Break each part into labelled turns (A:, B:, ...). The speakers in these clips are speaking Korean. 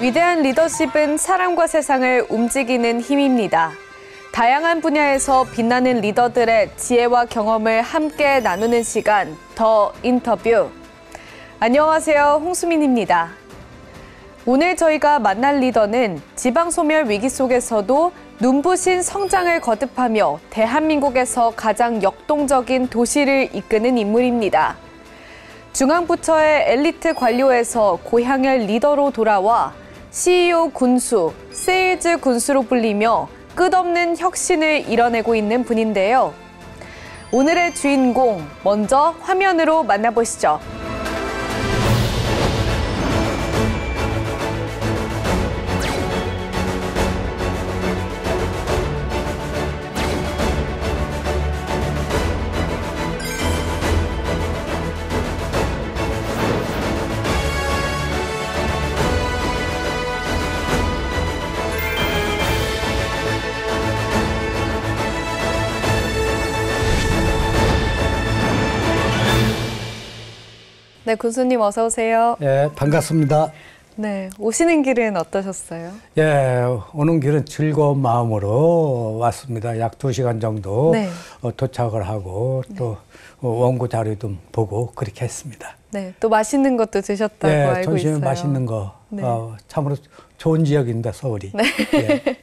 A: 위대한 리더십은 사람과 세상을 움직이는 힘입니다. 다양한 분야에서 빛나는 리더들의 지혜와 경험을 함께 나누는 시간, 더 인터뷰. 안녕하세요, 홍수민입니다. 오늘 저희가 만날 리더는 지방소멸 위기 속에서도 눈부신 성장을 거듭하며 대한민국에서 가장 역동적인 도시를 이끄는 인물입니다. 중앙부처의 엘리트 관료에서 고향의 리더로 돌아와 CEO 군수, 세일즈 군수로 불리며 끝없는 혁신을 이뤄내고 있는 분인데요. 오늘의 주인공, 먼저 화면으로 만나보시죠. 네, 군수님 어서 오세요.
B: 예, 반갑습니다.
A: 네, 오시는 길은 어떠셨어요?
B: 예, 오는 길은 즐거운 마음으로 왔습니다. 약 2시간 정도
A: 네.
B: 도착을 하고 또 원고 자료도 보고 그렇게 했습니다.
A: 네, 또 맛있는 것도 드셨다고
B: 예,
A: 알고
B: 점심에
A: 있어요.
B: 맛있는 거
A: 네.
B: 참으로 좋은 지역입니다, 서울이.
A: 네.
B: 예.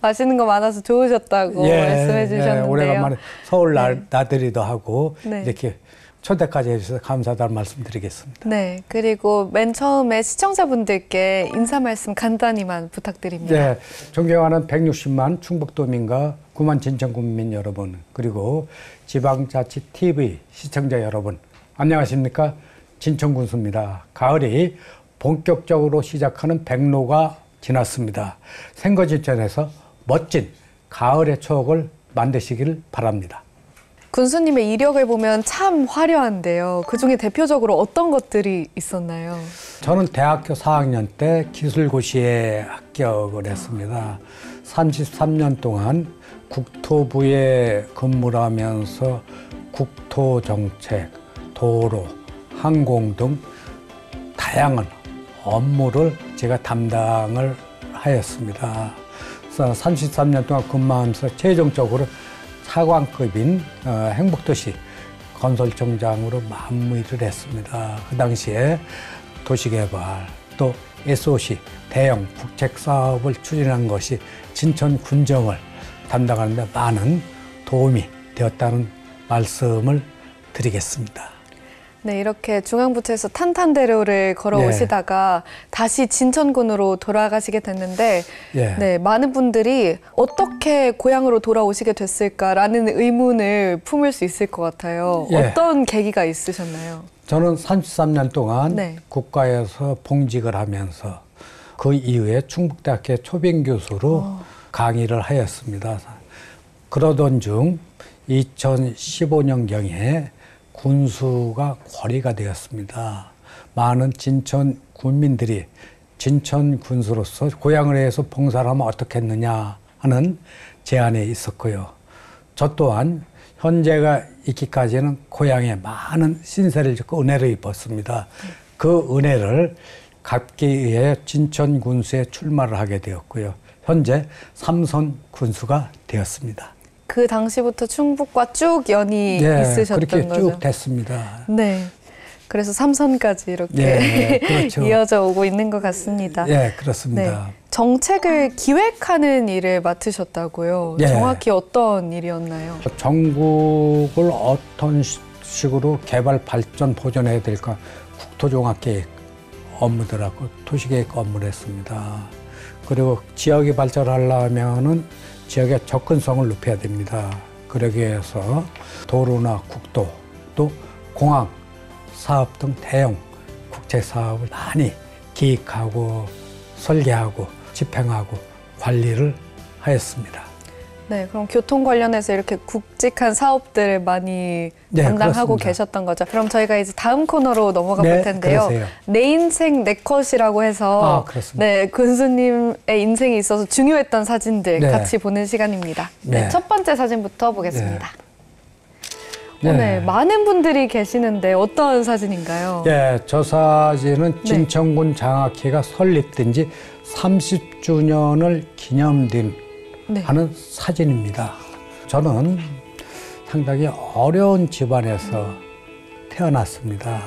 A: 맛있는 거 많아서 좋으셨다고 말씀해 주셨는데요.
B: 예, 오래간만에 서울 나들이도 하고
A: 네.
B: 이렇게 초대까지 해주셔서 감사하다는 말씀드리겠습니다.
A: 네, 그리고 맨 처음에 시청자분들께 인사 말씀 간단히만 부탁드립니다.
B: 네, 존경하는 160만 충북도민과 9만 진천군민 여러분, 그리고 지방자치 TV 시청자 여러분, 안녕하십니까? 진천군수입니다. 가을이 본격적으로 시작하는 백로가 지났습니다. 생거지천에서 멋진 가을의 추억을 만드시길 바랍니다.
A: 군수님의 이력을 보면 참 화려한데요. 그중에 대표적으로 어떤 것들이 있었나요?
B: 저는 대학교 4학년 때 기술고시에 합격을 했습니다. 33년 동안 국토부에 근무를 하면서 국토정책, 도로, 항공 등 다양한 업무를 제가 담당을 하였습니다. 그래서 33년 동안 근무하면서 최종적으로 차관급인 행복도시 건설청장으로 마무리를 했습니다. 그 당시에 도시개발 또 SOC 대형 국책사업을 추진한 것이 진천군정을 담당하는 데 많은 도움이 되었다는 말씀을 드리겠습니다.
A: 네, 이렇게 중앙부처에서 탄탄대로를 걸어오시다가 다시 진천군으로 돌아가시게 됐는데 네, 많은 분들이 어떻게 고향으로 돌아오시게 됐을까라는 의문을 품을 수 있을 것 같아요. 어떤 계기가 있으셨나요?
B: 저는 33년 동안 국가에서 봉직을 하면서 그 이후에 충북대학교 초빙교수로 강의를 하였습니다. 그러던 중 2015년경에 군수가 궐이가 되었습니다. 많은 진천 군민들이 진천 군수로서 고향을 해서 봉사를 하면 어떻겠느냐 하는 제안이 있었고요. 저 또한 현재가 있기까지는 고향에 많은 신세를 짓고 은혜를 입었습니다. 그 은혜를 갚기 위해 진천 군수에 출마를 하게 되었고요. 현재 3선 군수가 되었습니다.
A: 그 당시부터 충북과 쭉 연이 있으셨던
B: 그렇게
A: 거죠?
B: 쭉 됐습니다.
A: 네. 그래서 3선까지 이렇게
B: 그렇죠.
A: 이어져 오고 있는 것 같습니다.
B: 네, 그렇습니다.
A: 네. 정책을 기획하는 일을 맡으셨다고요. 정확히 어떤 일이었나요?
B: 전국을 어떤 식으로 개발, 발전, 보존해야 될까 국토종합계획 업무들하고 도시계획 업무를 했습니다. 그리고 지역이 발전하려면은 지역의 접근성을 높여야 됩니다. 그러기 위해서 도로나 국도, 또 공항 사업 등 대형 국제 사업을 많이 기획하고 설계하고 집행하고 관리를 하였습니다.
A: 네, 그럼 교통 관련해서 이렇게 굵직한 사업들을 많이 담당하고
B: 그렇습니다.
A: 계셨던 거죠. 그럼 저희가 이제 다음 코너로 넘어가 볼 텐데요.
B: 그러세요.
A: 내 인생 내 컷이라고 해서 네, 군수님의 인생에 있어서 중요했던 사진들 같이 보는 시간입니다. 네, 첫 번째 사진부터 보겠습니다. 네, 많은 분들이 계시는데 어떤 사진인가요?
B: 예, 저 사진은 진천군 장학회가 설립된 지 30주년을 기념된 하는 사진입니다. 저는 상당히 어려운 집안에서 태어났습니다.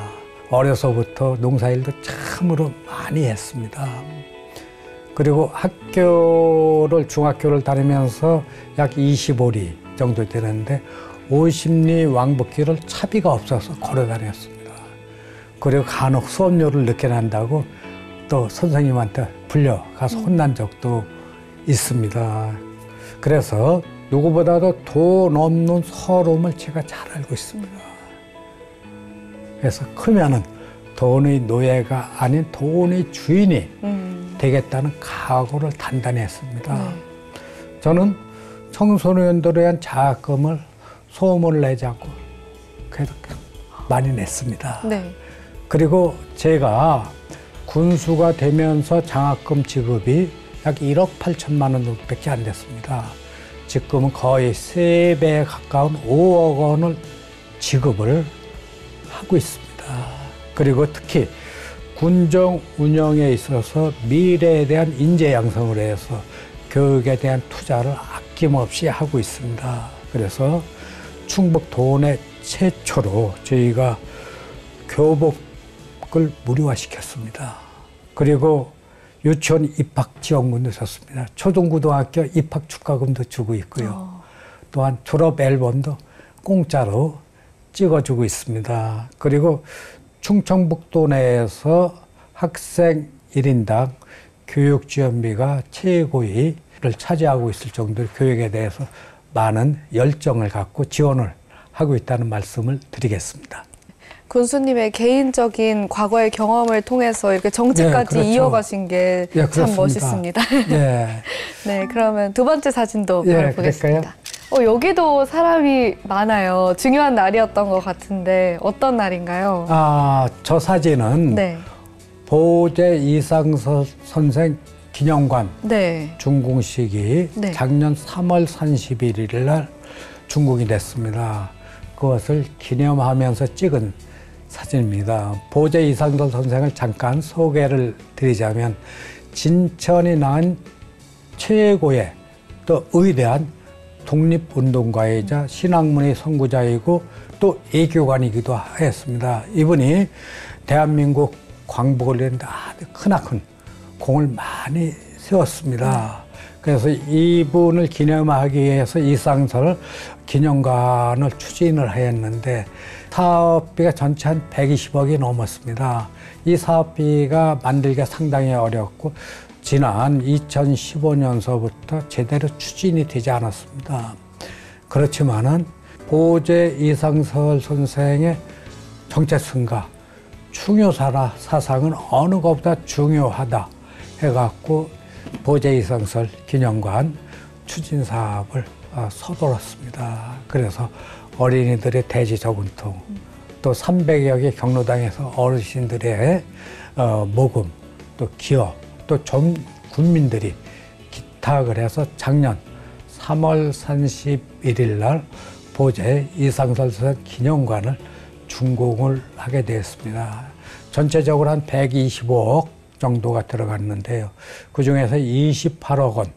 B: 어려서부터 농사일도 참으로 많이 했습니다. 그리고 중학교를 다니면서 약 25리 정도 되는데 50리 왕복길을 차비가 없어서 걸어 다녔습니다. 그리고 간혹 수업료를 늦게 낸다고 또 선생님한테 불려가서 혼난 적도 있습니다. 그래서 누구보다도 돈 없는 서러움을 제가 잘 알고 있습니다. 그래서 크면은 돈의 노예가 아닌 돈의 주인이 되겠다는 각오를 단단히 했습니다. 저는 청소년들에 대한 장학금을 소음을 내지 않고 그래도 많이 냈습니다. 그리고 제가 군수가 되면서 장학금 지급이 약 1억 8천만 원 정도밖에 안 됐습니다. 지금은 거의 3배에 가까운 5억 원을 지급을 하고 있습니다. 그리고 특히 군정 운영에 있어서 미래에 대한 인재 양성을 해서 교육에 대한 투자를 아낌없이 하고 있습니다. 그래서 충북 도내 최초로 저희가 교복을 무료화시켰습니다. 그리고 유치원 입학 지원금도 줬습니다. 초중고등학교 입학 축하금도 주고 있고요. 또한 졸업 앨범도 공짜로 찍어주고 있습니다. 그리고 충청북도 내에서 학생 1인당 교육 지원비가 최고위를 차지하고 있을 정도로 교육에 대해서 많은 열정을 갖고 지원을 하고 있다는 말씀을 드리겠습니다.
A: 군수님의 개인적인 과거의 경험을 통해서 이렇게 정치까지 이어가신 게 참 멋있습니다. 네, 그러면 두 번째 사진도 바로 보겠습니다. 여기도 사람이 많아요. 중요한 날이었던 것 같은데 어떤 날인가요?
B: 저 사진은 보제 이상섭 선생 기념관 준공식이 작년 3월 31일 날 준공이 됐습니다. 그것을 기념하면서 찍은 사진입니다. 보제 이상섭 선생을 잠깐 소개를 드리자면 진천이 낳은 최고의 또 의대한 독립운동가이자 신학문의 선구자이고 또 애교관이기도 하였습니다. 이분이 대한민국 광복을 위한 아주 크나큰 공을 많이 세웠습니다. 그래서 이분을 기념하기 위해서 이상설 기념관을 추진을 하였는데 사업비가 전체 한 120억이 넘었습니다. 이 사업비가 만들기가 상당히 어렵고 지난 2015년서부터 제대로 추진이 되지 않았습니다. 그렇지만은 보제 이상설 선생의 정체성과 충효사라 사상은 어느 것보다 중요하다 해갖고 보제 이상설 기념관 추진 사업을 서둘렀습니다. 그래서 어린이들의 대지 저금통, 또 300여 개 경로당에서 어르신들의 모금, 또 기업, 또 전 군민들이 기탁을 해서 작년 3월 31일 날 보제 이상설 선생 기념관을 준공을 하게 되었습니다. 전체적으로 한 125억 정도가 들어갔는데요. 그중에서 28억 원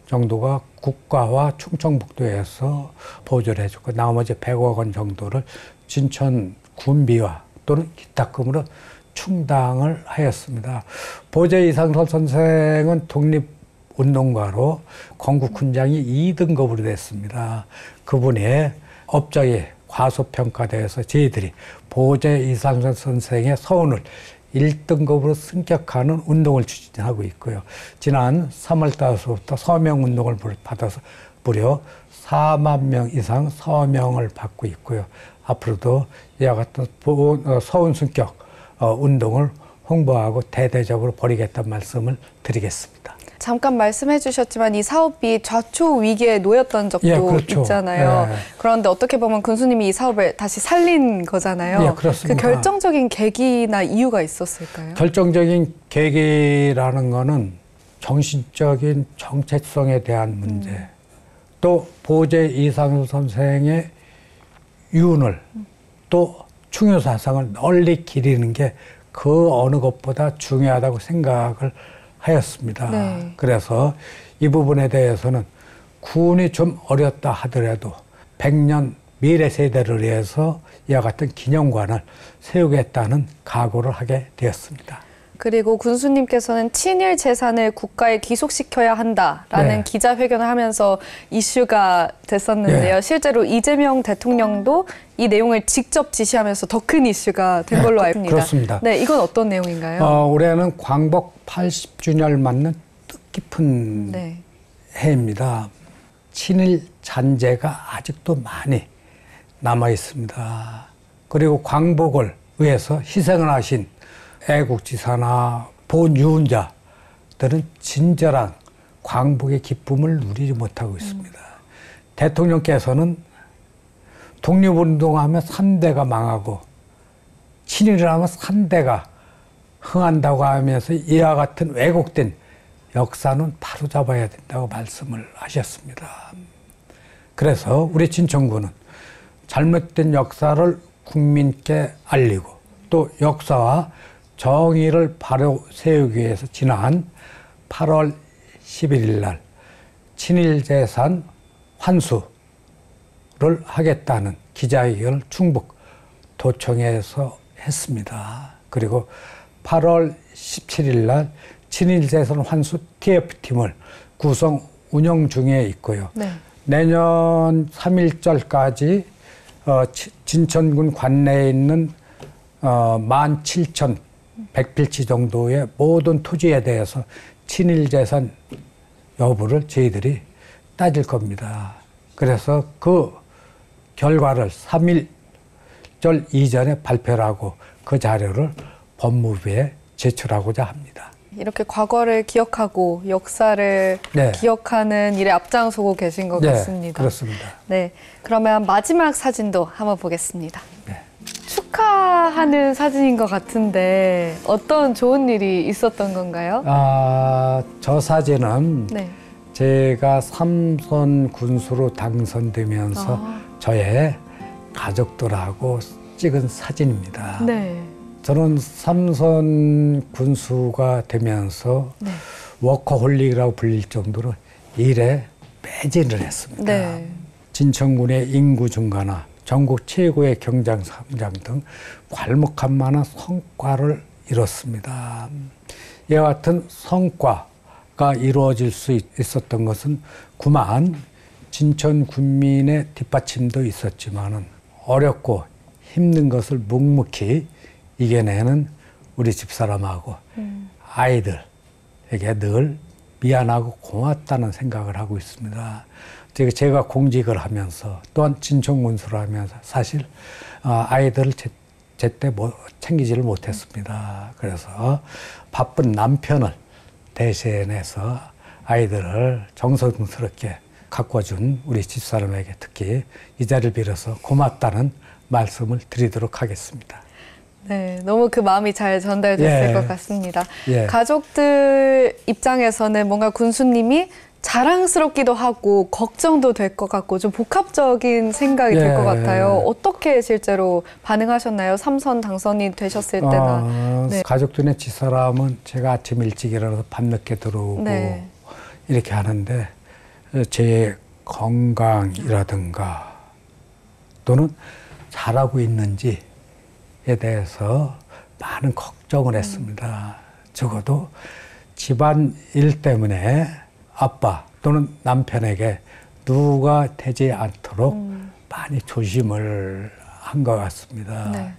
B: 정도가 국가와 충청북도에서 보조를 해주고 나머지 100억 원 정도를 진천 군비와 또는 기탁금으로 충당을 하였습니다. 보제 이상설 선생은 독립운동가로 건국훈장이 2등급으로 됐습니다. 그분의 업적이 과소평가되어서 저희들이 보제 이상설 선생의 서훈을 1등급으로 승격하는 운동을 추진하고 있고요. 지난 3월 달부터 서명운동을 받아서 무려 4만 명 이상 서명을 받고 있고요. 앞으로도 이와 같은 서훈 승격 운동을 홍보하고 대대적으로 벌이겠다는 말씀을 드리겠습니다.
A: 잠깐 말씀해 주셨지만 이 사업이 좌초 위기에 놓였던 적도 있잖아요. 그런데 어떻게 보면 군수님이 이 사업을 다시 살린 거잖아요.
B: 그렇습니다.
A: 그 결정적인 계기나 이유가 있었을까요?
B: 결정적인 계기라는 거는 정신적인 정체성에 대한 문제, 또 보제 이상섭 선생의 윤을 또 충효사상을 널리 기리는 게 그 어느 것보다 중요하다고 생각을 하였습니다.
A: 네.
B: 그래서 이 부분에 대해서는 군이 좀 어렵다 하더라도 100년 미래 세대를 위해서 이와 같은 기념관을 세우겠다는 각오를 하게 되었습니다.
A: 그리고 군수님께서는 친일 재산을 국가에 귀속시켜야 한다라는
B: 네.
A: 기자회견을 하면서 이슈가 됐었는데요.
B: 네.
A: 실제로 이재명 대통령도 이 내용을 직접 지시하면서 더 큰 이슈가 된 걸로 알고 있습니다.
B: 그렇습니다.
A: 네, 이건 어떤 내용인가요?
B: 올해는 광복 80주년을 맞는 뜻깊은
A: 네.
B: 해입니다. 친일 잔재가 아직도 많이 남아 있습니다. 그리고 광복을 위해서 희생을 하신 애국지사나 본유운자들은 진절한 광복의 기쁨을 누리지 못하고 있습니다. 대통령께서는 독립운동하면 3대가 망하고 친일을 하면 3대가 흥한다고 하면서 이와 같은 왜곡된 역사는 바로잡아야 된다고 말씀을 하셨습니다. 그래서 우리 진천구는 잘못된 역사를 국민께 알리고 또 역사와 정의를 바로 세우기 위해서 지난 8월 11일 날 친일재산 환수를 하겠다는 기자회견을 충북 도청에서 했습니다. 그리고 8월 17일 날 친일재산 환수 TF팀을 구성 운영 중에 있고요.
A: 네.
B: 내년 3.1절까지 진천군 관내에 있는 17,100필지 정도의 모든 토지에 대해서 친일재산 여부를 저희들이 따질 겁니다. 그래서 그 결과를 3.1절 이전에 발표를 하고 그 자료를 법무부에 제출하고자 합니다.
A: 이렇게 과거를 기억하고 역사를
B: 네.
A: 기억하는 일에 앞장서고 계신 것
B: 네,
A: 같습니다.
B: 그렇습니다.
A: 네, 그러면 마지막 사진도 한번 보겠습니다.
B: 네.
A: 축하하는 사진인 것 같은데 어떤 좋은 일이 있었던 건가요?
B: 저 사진은
A: 네.
B: 제가 삼선 군수로 당선되면서 저의 가족들하고 찍은 사진입니다.
A: 네.
B: 저는 삼선 군수가 되면서
A: 네.
B: 워커홀릭이라고 불릴 정도로 일에 매진을 했습니다.
A: 네.
B: 진천군의 인구 증가나 전국 최고의 경장 성장 등 괄목한 만한 성과를 이뤘습니다. 이와 같은 성과가 이루어질 수 있었던 것은 구만 진천 군민의 뒷받침도 있었지만은 어렵고 힘든 것을 묵묵히 이겨내는 우리 집사람하고 아이들에게 늘 미안하고 고맙다는 생각을 하고 있습니다. 제가 공직을 하면서 또한 진천군수를 하면서 사실 아이들을 제때 챙기지를 못했습니다. 그래서 바쁜 남편을 대신해서 아이들을 정성스럽게 가꿔준 우리 집사람에게 특히 이 자리를 빌어서 고맙다는 말씀을 드리도록 하겠습니다.
A: 네, 너무 그 마음이 잘 전달됐을
B: 예.
A: 것 같습니다.
B: 예.
A: 가족들 입장에서는 뭔가 군수님이 자랑스럽기도 하고 걱정도 될 것 같고 좀 복합적인 생각이 들 것 같아요. 어떻게 실제로 반응하셨나요? 삼선 당선이 되셨을 때나.
B: 네. 가족들의 집사람은 제가 아침 일찍 일어나서 밤늦게 들어오고
A: 네.
B: 이렇게 하는데 제 건강이라든가 또는 잘하고 있는지에 대해서 많은 걱정을 했습니다. 적어도 집안 일 때문에 아빠 또는 남편에게 누가 되지 않도록 많이 조심을 한 것 같습니다.
A: 네.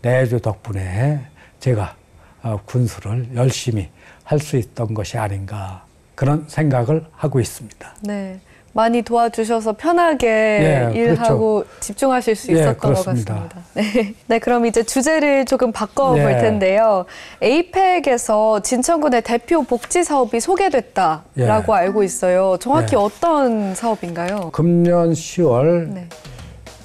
B: 내주 덕분에 제가 군수를 열심히 할 수 있던 것이 아닌가 그런 생각을 하고 있습니다.
A: 네. 많이 도와주셔서 편하게 일하고 그렇죠. 집중하실 수 있었던
B: 그렇습니다.
A: 것 같습니다. 네. 네, 그럼 이제 주제를 조금 바꿔볼 텐데요. 에이펙에서 진천군의 대표 복지 사업이 소개됐다라고 알고 있어요. 정확히 어떤 사업인가요?
B: 금년 10월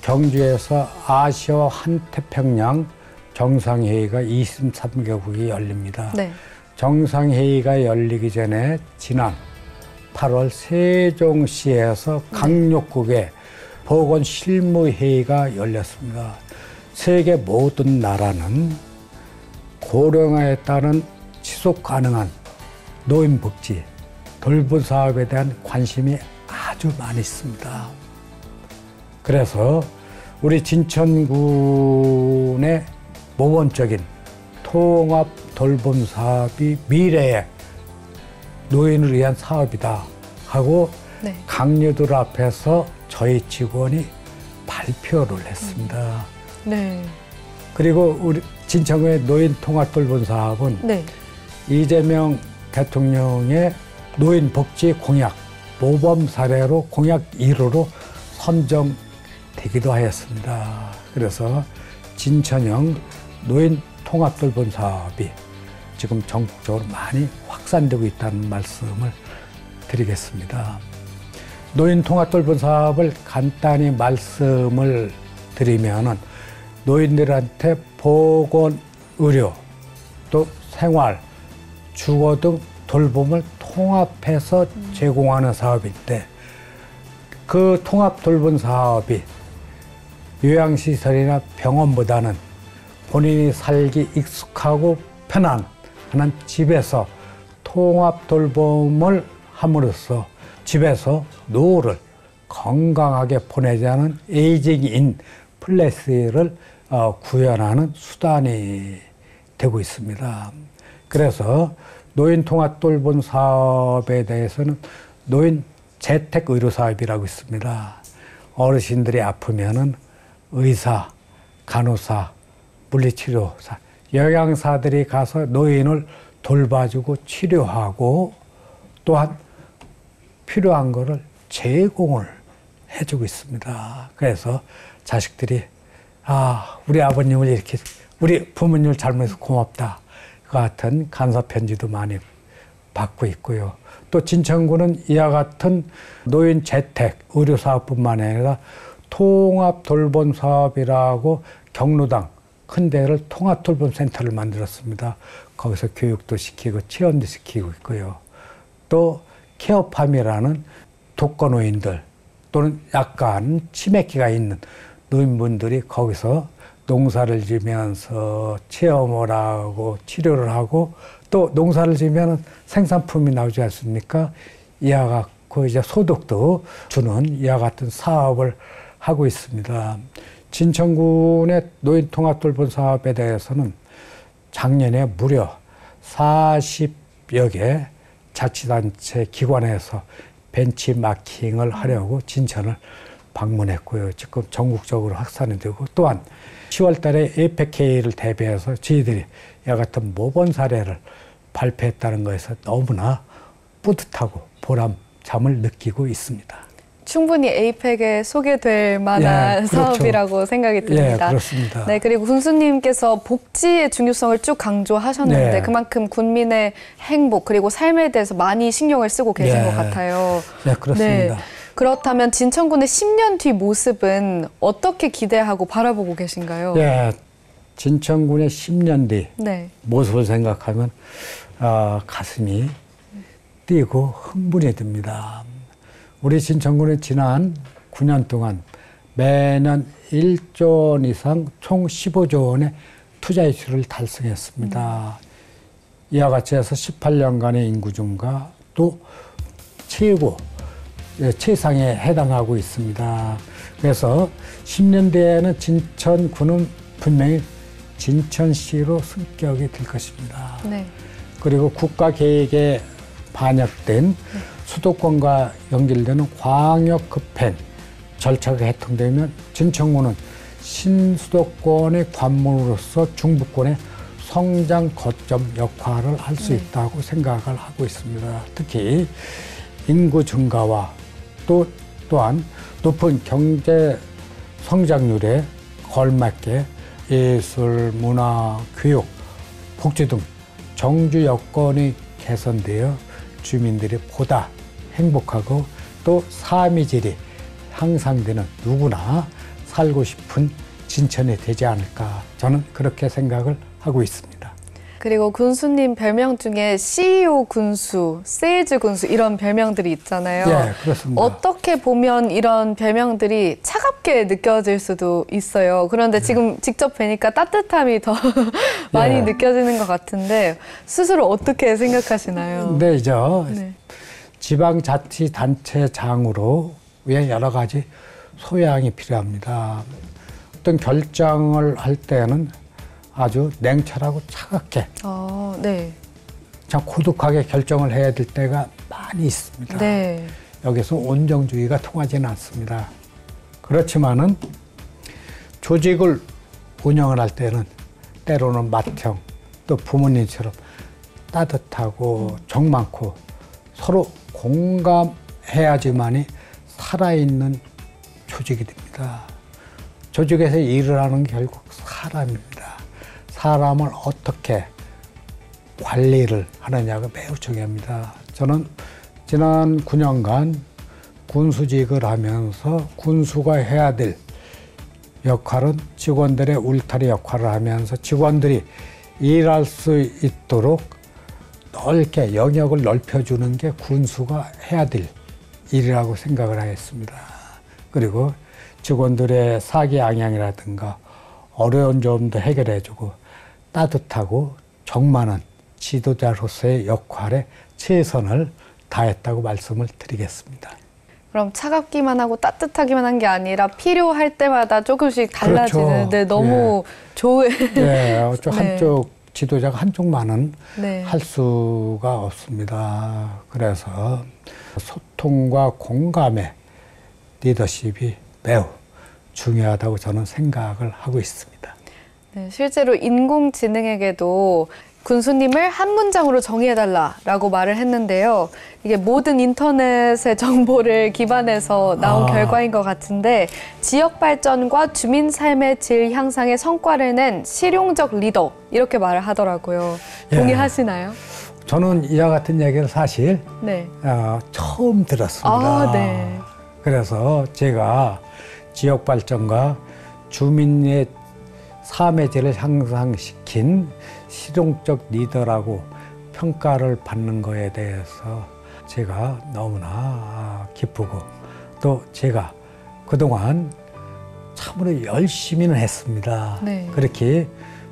B: 경주에서 아시아 한태평양 정상회의가 23개국이 열립니다.
A: 네.
B: 정상회의가 열리기 전에 지난 8월 세종시에서 강력국의 보건실무회의가 열렸습니다. 세계 모든 나라는 고령화에 따른 지속 가능한 노인복지, 돌봄 사업에 대한 관심이 아주 많이 있습니다. 그래서 우리 진천군의 모범적인 통합 돌봄 사업이 미래의 노인을 위한 사업이다 하고 네. 강요들 앞에서 저희 직원이 발표를 했습니다.
A: 네.
B: 그리고 우리 진천군의 노인 통합 돌봄 사업은 네. 이재명 대통령의 노인 복지 공약 모범 사례로 공약 1호로 선정되기도 하였습니다. 그래서 진천형 노인 통합 돌봄 사업이 지금 전국적으로 많이 확산되고 있다는 말씀을 드리겠습니다. 노인 통합 돌봄 사업을 간단히 말씀을 드리면은 노인들한테 보건, 의료, 또 생활, 주거 등 돌봄을 통합해서 제공하는 사업인데 그 통합 돌봄 사업이 요양시설이나 병원보다는 본인이 살기 익숙하고 편안한 집에서 통합 돌봄을 함으로써 집에서 노후를 건강하게 보내자는 에이징 인 플레이스를 구현하는 수단이 되고 있습니다. 그래서 노인 통합 돌봄 사업에 대해서는 노인 재택 의료 사업이라고 있습니다. 어르신들이 아프면은 의사, 간호사, 물리치료사, 영양사들이 가서 노인을 돌봐주고 치료하고 또한 필요한 거를 제공을 해주고 있습니다. 그래서 자식들이 우리 아버님을 이렇게 우리 부모님을 잘못해서 고맙다 그 같은 감사 편지도 많이 받고 있고요. 또 진천구는 이와 같은 노인 재택 의료 사업뿐만 아니라 통합 돌봄 사업이라고 경로당 큰 데를 통합 돌봄 센터를 만들었습니다. 거기서 교육도 시키고 체험도 시키고 있고요. 또 케어팜이라는 독거노인들 또는 약간 치매기가 있는 노인분들이 거기서 농사를 지면서 체험을 하고 치료를 하고 또 농사를 지면 생산품이 나오지 않습니까? 이와 같고 이제 소득도 주는 이와 같은 사업을 하고 있습니다. 진천군의 노인통합 돌봄 사업에 대해서는 작년에 무려 40여 개 자치단체 기관에서 벤치마킹을 하려고 진천을 방문했고요. 지금 전국적으로 확산이 되고 또한 10월 달에 에이펙회의를 대비해서 저희들이 이와 같은 모범 사례를 발표했다는 것에서 너무나 뿌듯하고 보람참을 느끼고 있습니다.
A: 충분히 에이펙에 소개될 만한
B: 그렇죠.
A: 사업이라고 생각이 듭니다.
B: 그렇습니다.
A: 네, 그리고 군수님께서 복지의 중요성을 쭉 강조하셨는데 그만큼 군민의 행복 그리고 삶에 대해서 많이 신경을 쓰고 계신 것 같아요.
B: 네, 그렇습니다.
A: 네. 그렇다면 진천군의 10년 뒤 모습은 어떻게 기대하고 바라보고 계신가요?
B: 네, 진천군의 10년 뒤 모습을 생각하면 가슴이 뛰고 흥분이 듭니다. 우리 진천군은 지난 9년 동안 매년 1조 원 이상 총 15조 원의 투자 이슈를 달성했습니다. 이와 같이 해서 18년간의 인구 증가 또 최상에 해당하고 있습니다. 그래서 10년 뒤에는 진천군은 분명히 진천시로 승격이 될 것입니다. 네. 그리고 국가계획에 반영된 수도권과 연결되는 광역급행 절차가 개통되면 진천군은 신수도권의 관문으로서 중부권의 성장 거점 역할을 할 수 있다고 생각을 하고 있습니다. 특히 인구 증가와 또한 높은 경제 성장률에 걸맞게 예술, 문화, 교육, 복지 등 정주 여건이 개선되어 주민들이 보다 행복하고 또 삶의 질이 향상되는 누구나 살고 싶은 진천이 되지 않을까 저는 그렇게 생각을 하고 있습니다.
A: 그리고 군수님 별명 중에 CEO 군수, 세일즈 군수 이런 별명들이 있잖아요.
B: 예, 그렇습니다.
A: 어떻게 보면 이런 별명들이 차갑게 느껴질 수도 있어요. 그런데 지금 직접 뵈니까 따뜻함이 더 많이 느껴지는 것 같은데 스스로 어떻게 생각하시나요?
B: 네, 지방자치단체장으로 여러 가지 소양이 필요합니다. 어떤 결정을 할 때는 아주 냉철하고 차갑게,
A: 네.
B: 참 고독하게 결정을 해야 될 때가 많이 있습니다.
A: 네.
B: 여기서 온정주의가 통하지는 않습니다. 그렇지만은 조직을 운영을 할 때는 때로는 맏형, 또 부모님처럼 따뜻하고 정 많고 서로 공감해야지만이 살아있는 조직이 됩니다. 조직에서 일을 하는 게 결국 사람입니다. 사람을 어떻게 관리를 하느냐가 매우 중요합니다. 저는 지난 9년간 군수직을 하면서 군수가 해야 될 역할은 직원들의 울타리 역할을 하면서 직원들이 일할 수 있도록 넓게 영역을 넓혀주는 게 군수가 해야 될 일이라고 생각을 하겠습니다. 그리고 직원들의 사기양양이라든가 어려운 점도 해결해주고 따뜻하고 정 많은 지도자로서의 역할에 최선을 다했다고 말씀을 드리겠습니다.
A: 그럼 차갑기만 하고 따뜻하기만 한 게 아니라 필요할 때마다 조금씩 달라지는
B: 그렇죠.
A: 네, 너무 좋은
B: 한쪽 지도자가 한쪽만은
A: 네.
B: 할 수가 없습니다. 그래서 소통과 공감의 리더십이 매우 중요하다고 저는 생각을 하고 있습니다.
A: 네, 실제로 인공지능에게도 군수님을 한 문장으로 정의해달라라고 말을 했는데요. 이게 모든 인터넷의 정보를 기반해서 나온 결과인 것 같은데 지역 발전과 주민 삶의 질 향상에 성과를 낸 실용적 리더 이렇게 말을 하더라고요. 동의하시나요?
B: 저는 이와 같은 얘기를 사실 처음 들었습니다.
A: 네.
B: 그래서 제가 지역 발전과 주민의 삶의 질을 향상시킨 실용적 리더라고 평가를 받는 거에 대해서 제가 너무나 기쁘고 또 제가 그동안 참으로 열심히는 했습니다. 네. 그렇게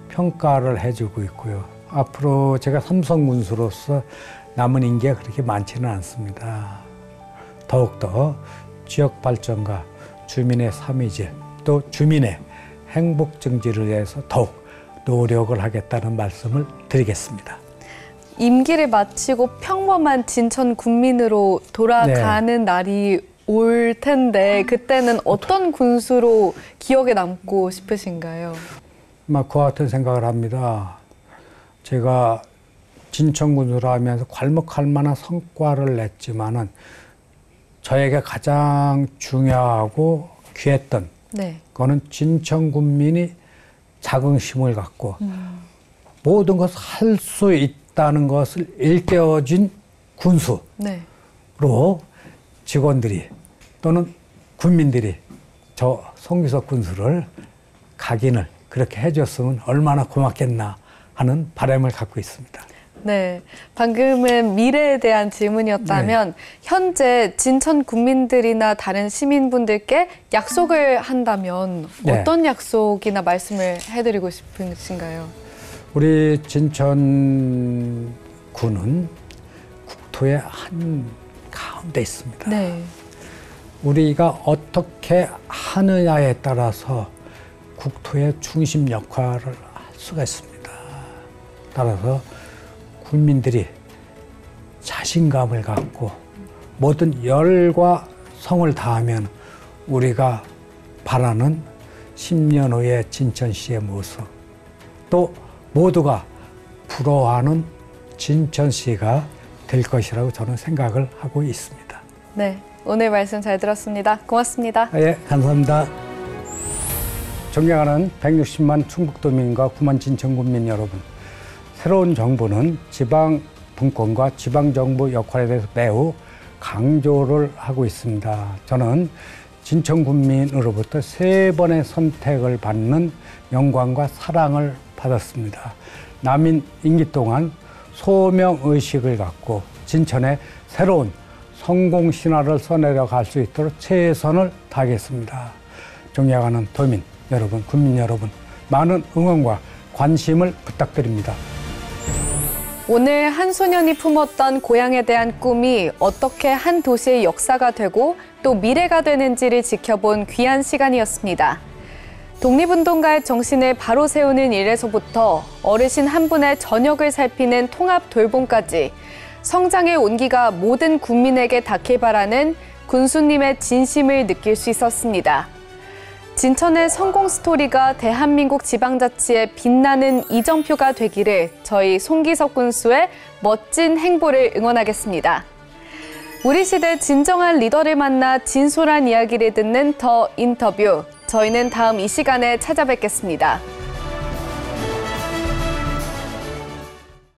B: 평가를 해주고 있고요. 앞으로 제가 삼성군수로서 남은 임기가 그렇게 많지는 않습니다. 더욱더 지역 발전과 주민의 삶의 질, 또 주민의 행복 증진을 위해서 더욱 노력을 하겠다는 말씀을 드리겠습니다.
A: 임기를 마치고 평범한 진천 군민으로 돌아가는 날이 올 텐데 그때는 어떤 군수로 기억에 남고 싶으신가요?
B: 그와 같은 생각을 합니다. 제가 진천 군수를 하면서 괄목할 만한 성과를 냈지만은 저에게 가장 중요하고 귀했던 그거는 진천 군민이 자긍심을 갖고 모든 것을 할 수 있다는 것을 일깨워준 군수로 직원들이 또는 군민들이 저 송기석 군수를 각인을 그렇게 해줬으면 얼마나 고맙겠나 하는 바람을 갖고 있습니다.
A: 네, 방금은 미래에 대한 질문이었다면 현재 진천 군민들이나 다른 시민분들께 약속을 한다면 어떤 약속이나 말씀을 해드리고 싶으신가요?
B: 우리 진천군은 국토의 한 가운데 있습니다. 우리가 어떻게 하느냐에 따라서 국토의 중심 역할을 할 수가 있습니다. 따라서 국민들이 자신감을 갖고 모든 열과 성을 다하면 우리가 바라는 10년 후의 진천시의 모습, 또 모두가 부러워하는 진천시가 될 것이라고 저는 생각을 하고 있습니다.
A: 네, 오늘 말씀 잘 들었습니다. 고맙습니다.
B: 예, 감사합니다. 존경하는 160만 충북도민과 9만 진천군민 여러분, 새로운 정부는 지방 분권과 지방정부 역할에 대해서 매우 강조를 하고 있습니다. 저는 진천군민으로부터 3번의 선택을 받는 영광과 사랑을 받았습니다. 남인 임기 동안 소명의식을 갖고 진천에 새로운 성공 신화를 써내려 갈 수 있도록 최선을 다하겠습니다. 존경하는 도민 여러분, 국민 여러분, 많은 응원과 관심을 부탁드립니다.
A: 오늘 한 소년이 품었던 고향에 대한 꿈이 어떻게 한 도시의 역사가 되고 또 미래가 되는지를 지켜본 귀한 시간이었습니다. 독립운동가의 정신을 바로 세우는 일에서부터 어르신 한 분의 전역을 살피는 통합 돌봄까지 성장의 온기가 모든 국민에게 닿길 바라는 군수님의 진심을 느낄 수 있었습니다. 진천의 성공 스토리가 대한민국 지방자치의 빛나는 이정표가 되기를 저희 송기석 군수의 멋진 행보를 응원하겠습니다. 우리 시대 진정한 리더를 만나 진솔한 이야기를 듣는 더 인터뷰. 저희는 다음 이 시간에 찾아뵙겠습니다.